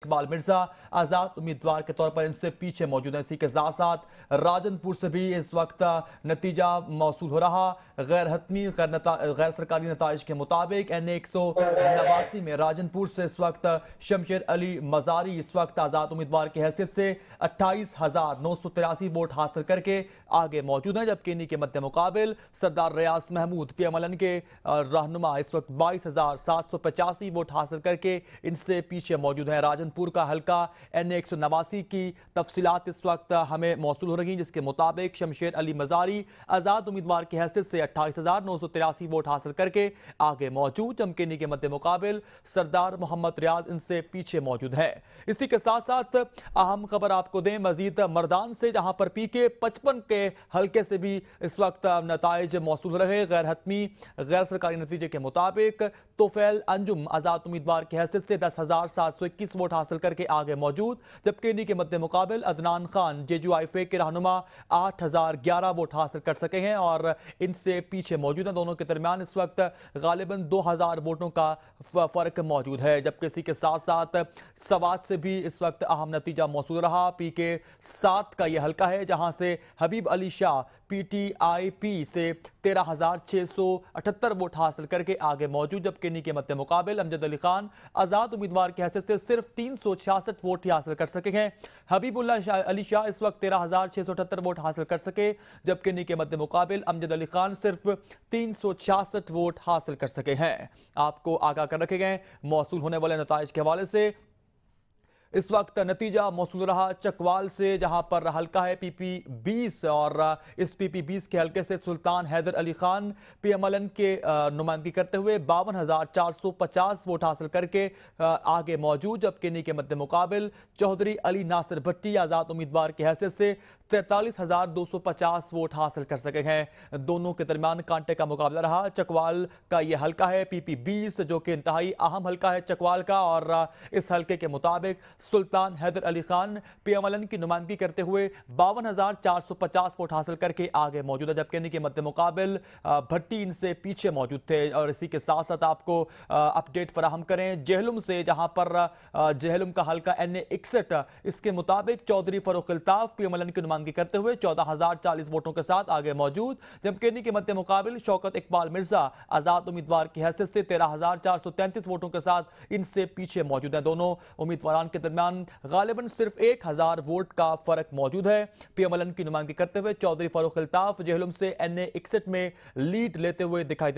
اقبال مرزا آزاد امیدوار کے طور پر ان سے پیچھے موجود ہیں۔ اسی کے ساتھ ساتھ راجن پور سے بھی اس وقت نتیجہ موصول ہو رہا۔ غیر حتمی غیر سرکاری نتائج کے مطابق NA 189 میں راجن پور سے اس وقت شمشیر علی مزاری اس وقت آزاد امیدوار کی حیثیت سے 28,983 ووٹ حاصل کر کے آگے موجود ہیں، جبکہ انہی کے مد مقابل سردار ریاض محمود PMLN کے رہنما اس وقت 22,785 ووٹ حاصل کر کے ان سے پیچھے موجود ہیں۔ راجن پور کا حلقہ NA 189 کی تفصیلات اس وقت ہمیں موصول ہو رہی ہیں، جس کے مطابق شمشیر علی مزاری آزاد امیدوار کی حیثیت سے 28,983 ووٹ حاصل کر کے آگے موجود، جبکہ انہی کے مد مقابل سردار محمد ریاض ان سے پیچھے موجود ہے۔ اسی کے ساتھ ساتھ اہم خبر آپ کو دیں مزید مردان سے، جہاں پر PK 55 کے حلقے سے بھی اس وقت نتائج موصول رہے۔ غیر حتمی غیر سرکاری نتیجے کے مطابق توفیل انجم آزاد امیدوار کی حیثیت سے 10,721 ووٹ حاصل کر کے آگے موجود، جبکہ انہی کے مد مقابل عدنان خان JUIF کے رہنما 8,011 ووٹ حاصل کر سکے ہیں اور ان سے پیچھے موجود ہیں۔ دونوں کے درمیان اس وقت غالباً 2,000 ووٹوں کا فرق موجود ہے، جبکہ اسی کے ساتھ ساتھ سوات سے بھی اس وقت اہم نتیجہ موصول رہا۔ PK 7 کا یہ حلقہ ہے، جہاں سے حبیب علی شاہ PTIP سے 13,678 ووٹ حاصل کر کے آگے موجود، جبکہ انہی کے مد مقابل امجد علی خان آزاد امیدوار کی حیثیت سے صرف 366 ووٹ ہی حاصل کر سکے ہیں۔ حبیب اللہ علی شاہ اس وقت 13,678 ووٹ حاصل کر سکے، جبکہ انہی کے مد مقابل امجد علی خان صرف 366 ووٹ حاصل کر سکے ہیں۔ آپ کو آگاہ کر رکھے گئے موصول ہونے والے نتائج کے حوالے سے۔ اس وقت نتیجہ موصول رہا چکوال سے، جہاں پر حلقہ ہے PP 20 اور اس PP 20 کے حلقے سے سلطان حیدر علی خان PMLN کے نمائندگی کرتے ہوئے 52,450 ووٹ حاصل کر کے آگے موجود، جبکہ انہی کے مد مقابل چودھری علی ناصر بھٹی آزاد امیدوار کی حیثیت سے 43,250 ووٹ حاصل کر سکے ہیں۔ دونوں کے درمیان کانٹے کا مقابلہ رہا۔ چکوال کا یہ حلقہ ہے PP 20 جو کہ انتہائی اہم حلقہ ہے چکوال کا، اور اس حلقے کے مطابق سلطان حیدر علی خان PMLN کی نمائندگی کرتے ہوئے 52,450 ووٹ حاصل کر کے آگے موجود ہے، جبکہ انہی کے مد مقابل بھٹی ان سے پیچھے موجود تھے۔ اور اسی کے ساتھ ساتھ آپ کو اپڈیٹ فراہم کریں جہلم سے، جہاں پر جہلم کا حلقہ NA 61 اس کے مطابق چودھری فروخ الطاف PMLN کی نمائندگی کرتے ہوئے 14,040 ووٹوں کے ساتھ آگے موجود، جبکہ انہی کے مد مقابل شوکت اقبال مرزا آزاد امیدوار کی حیثیت سے 13,433 ووٹوں کے ساتھ ان سے پیچھے موجود ہیں۔ دونوں امیدواران کے درمیان غالباً صرف 1,000 ووٹ کا فرق موجود ہے۔ PMLN کی نمائندگی کرتے ہوئے چودھری فروخ الطاف جہلم سے NA 61 میں لیڈ لیتے ہوئے دکھائی